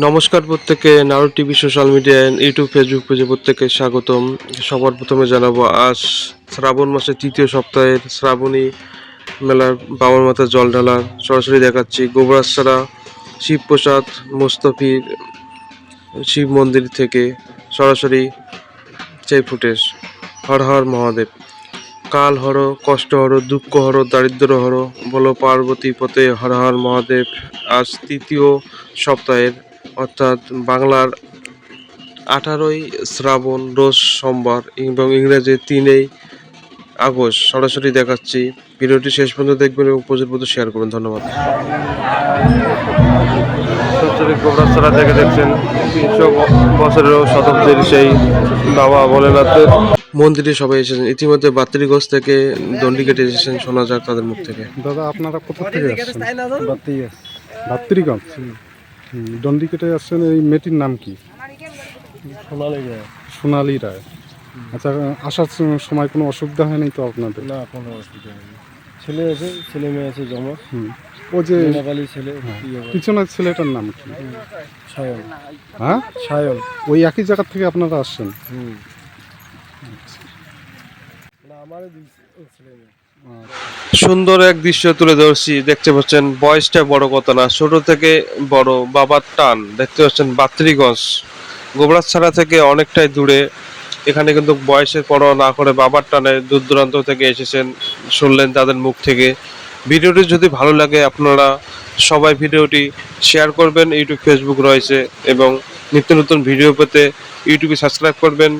নমস্কার প্রত্যেকে, Narad TV social media YouTube Facebook পেজে প্রত্যেকে স্বাগতম। সবার প্রথমে জানাবো আজ শ্রাবণ মাসের তৃতীয় সপ্তাহের শ্রাবণী মেলার বাবার মাথায় জল ঢালার সরাসরি দেখাচ্ছি গোবরাছড়া শিবপ্রসাদ মোস্তফির শিব মন্দির থেকে সরাসরি সেই ফুটেজ। হর হর মহাদেব। কাল হর, কষ্ট হর, দুঃখ হর, দারিদ্র হর, বলো পার্বতী পতে হর হর মহাদেব। আজ তৃতীয় সপ্তাহের অর্থাৎ বাংলার 18ই শ্রাবণ রোজ সোমবার এবং ইংরেজি 3 আগস্ট সরাসরি দেখাচ্ছি। ভিডিওটি শেষ পর্যন্ত দেখবেন এবং প্রচুর শেয়ার করবেন। ধন্যবাদ। সরাসরি গোবরাছড়া থেকে দেখছেন 300 বছরেরও শতাব্দীর সেই বাবা ভোলেনাথের মন্দিরে সবাই এসেছেন। ইতিমধ্যে বাত্রিগঞ্জ থেকে দণ্ডি কেটে এসেছেন, শোনা যাক তাদের মুখ থেকে। দাদা, আপনারা কোথা থেকে আসছেন? বাত্রিগঞ্জ। দণ্ডি কেটে আসছেন। এই মেয়েটির নাম কি? সোনালী রায়। আচ্ছা, আসার সময় কোনো অসুবিধা হয়নি তো আপনাদের? না, কোনো অসুবিধা হয়নি। ছেলে আছে, ছেলে মেয়ে আছে জমা। ও যে নেপালি ছেলে। পিছনের ছেলেটার নাম কি? সায়ন। হ্যাঁ, সায়ন। ওই একই জায়গা থেকে আপনারা আসছেন? আমার ছেলে মেয়ে। সুন্দর এক দৃশ্য তুলে ধরছি। দেখতে পাচ্ছেন বয়সটা বড় কথা না, ছোট থেকে বড় বাবার টান। দেখতে পাচ্ছেন বাত্রিগঞ্জ গোবরাছড়া থেকে অনেকটাই দূরে। এখানে কিন্তু বয়সের পরোয়া না করে বাবার টানে দূর দূরান্ত থেকে এসেছেন, শুনলেন তাদের মুখ থেকে। ভিডিওটি যদি ভালো লাগে আপনারা সবাই ভিডিওটি শেয়ার করবেন। ইউটিউব ফেসবুক রয়েছে এবং নিত্য নতুন ভিডিও পেতে ইউটিউবে সাবস্ক্রাইব করবেন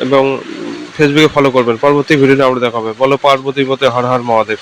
এবং ফেসবুকে ফলো করবেন। পরবর্তী ভিডিওতে আমরা দেখা হবে। বলো পার্বতী পতে হর হর মহাদেব।